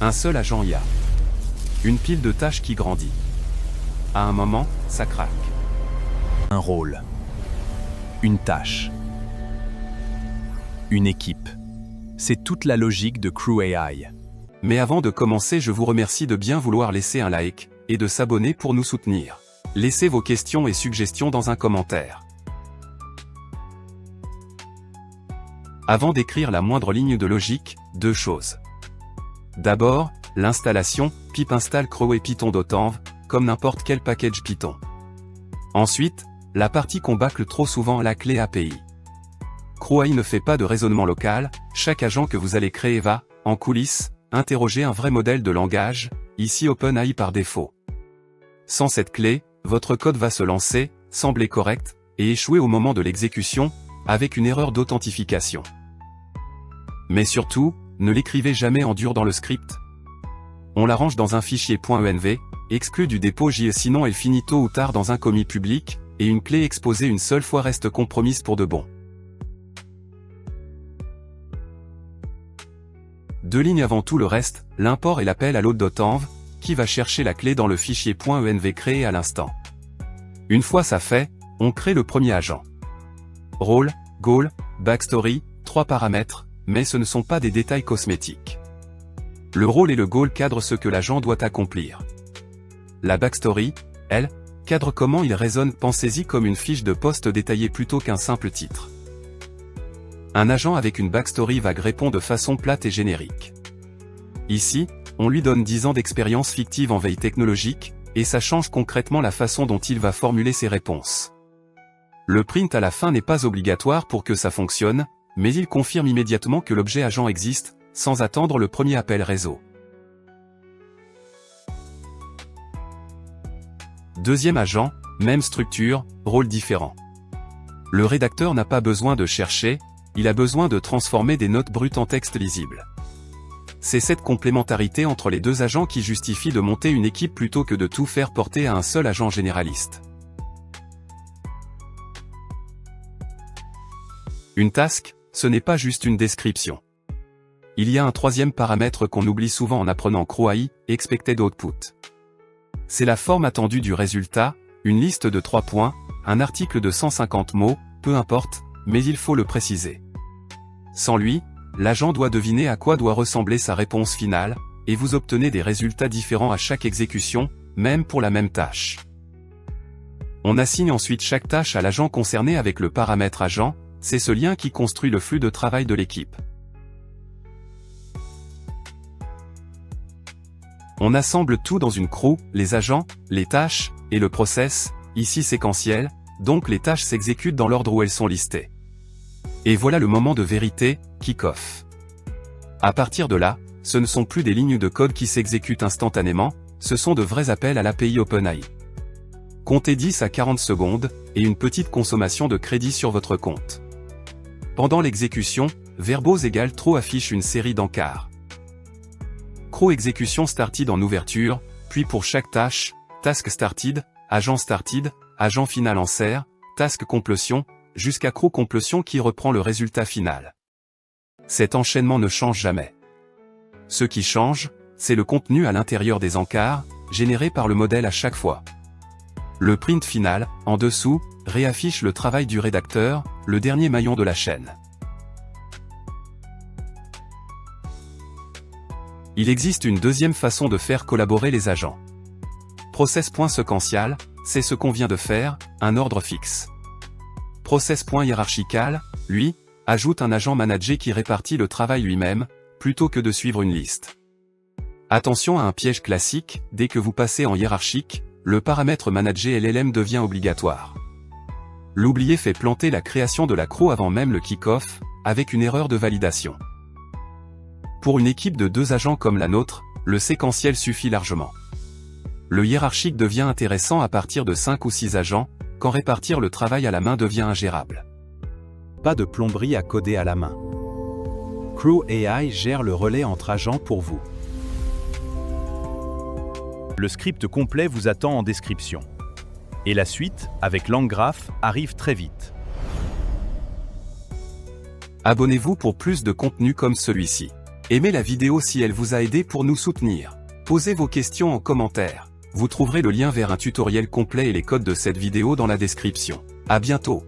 Un seul agent IA. Une pile de tâches qui grandit. À un moment, ça craque. Un rôle. Une tâche. Une équipe. C'est toute la logique de Crew AI. Mais avant de commencer, je vous remercie de bien vouloir laisser un like et de s'abonner pour nous soutenir. Laissez vos questions et suggestions dans un commentaire. Avant d'écrire la moindre ligne de logique, deux choses. D'abord, l'installation, pip install Crew et Python d'Autanv, comme n'importe quel package Python. Ensuite, la partie qu'on bâcle trop souvent, la clé API. Crew AI ne fait pas de raisonnement local, chaque agent que vous allez créer va, en coulisses, interroger un vrai modèle de langage, ici OpenAI par défaut. Sans cette clé, votre code va se lancer, sembler correct, et échouer au moment de l'exécution, avec une erreur d'authentification. Mais surtout, ne l'écrivez jamais en dur dans le script. On l'arrange dans un fichier .env, exclu du dépôt JE, sinon elle finit tôt ou tard dans un commis public, et une clé exposée une seule fois reste compromise pour de bon. Deux lignes avant tout le reste, l'import et l'appel à l'hôte d'Autanv, qui va chercher la clé dans le fichier .env créé à l'instant. Une fois ça fait, on crée le premier agent. Role, goal, backstory, 3 paramètres, mais ce ne sont pas des détails cosmétiques. Le rôle et le goal cadrent ce que l'agent doit accomplir. La backstory, elle, cadre comment il raisonne, pensez-y comme une fiche de poste détaillée plutôt qu'un simple titre. Un agent avec une backstory vague répond de façon plate et générique. Ici, on lui donne 10 ans d'expérience fictive en veille technologique, et ça change concrètement la façon dont il va formuler ses réponses. Le print à la fin n'est pas obligatoire pour que ça fonctionne, mais il confirme immédiatement que l'objet agent existe, sans attendre le premier appel réseau. Deuxième agent, même structure, rôle différent. Le rédacteur n'a pas besoin de chercher, il a besoin de transformer des notes brutes en texte lisible. C'est cette complémentarité entre les deux agents qui justifie de monter une équipe plutôt que de tout faire porter à un seul agent généraliste. Une task, ce n'est pas juste une description. Il y a un troisième paramètre qu'on oublie souvent en apprenant Crew AI, Expected Output. C'est la forme attendue du résultat, une liste de 3 points, un article de 150 mots, peu importe, mais il faut le préciser. Sans lui, l'agent doit deviner à quoi doit ressembler sa réponse finale, et vous obtenez des résultats différents à chaque exécution, même pour la même tâche. On assigne ensuite chaque tâche à l'agent concerné avec le paramètre agent, c'est ce lien qui construit le flux de travail de l'équipe. On assemble tout dans une crew, les agents, les tâches, et le process, ici séquentiel, donc les tâches s'exécutent dans l'ordre où elles sont listées. Et voilà le moment de vérité, kick-off. À partir de là, ce ne sont plus des lignes de code qui s'exécutent instantanément, ce sont de vrais appels à l'API OpenAI. Comptez 10 à 40 secondes, et une petite consommation de crédit sur votre compte. Pendant l'exécution, verbose égale true affiche une série d'encarts. Crew exécution started en ouverture, puis pour chaque tâche, task started, agent final en serre, task completion, jusqu'à crew completion qui reprend le résultat final. Cet enchaînement ne change jamais. Ce qui change, c'est le contenu à l'intérieur des encarts, généré par le modèle à chaque fois. Le print final, en dessous, réaffiche le travail du rédacteur, le dernier maillon de la chaîne. Il existe une deuxième façon de faire collaborer les agents. Process.sequential, c'est ce qu'on vient de faire, un ordre fixe. Process.hiérarchical, lui, ajoute un agent manager qui répartit le travail lui-même, plutôt que de suivre une liste. Attention à un piège classique, dès que vous passez en hiérarchique, le paramètre manager LLM devient obligatoire. L'oublier fait planter la création de la crew avant même le kick-off, avec une erreur de validation. Pour une équipe de 2 agents comme la nôtre, le séquentiel suffit largement. Le hiérarchique devient intéressant à partir de 5 ou 6 agents, quand répartir le travail à la main devient ingérable. Pas de plomberie à coder à la main. Crew AI gère le relais entre agents pour vous. Le script complet vous attend en description. Et la suite, avec LangGraph, arrive très vite. Abonnez-vous pour plus de contenu comme celui-ci. Aimez la vidéo si elle vous a aidé pour nous soutenir. Posez vos questions en commentaire. Vous trouverez le lien vers un tutoriel complet et les codes de cette vidéo dans la description. À bientôt.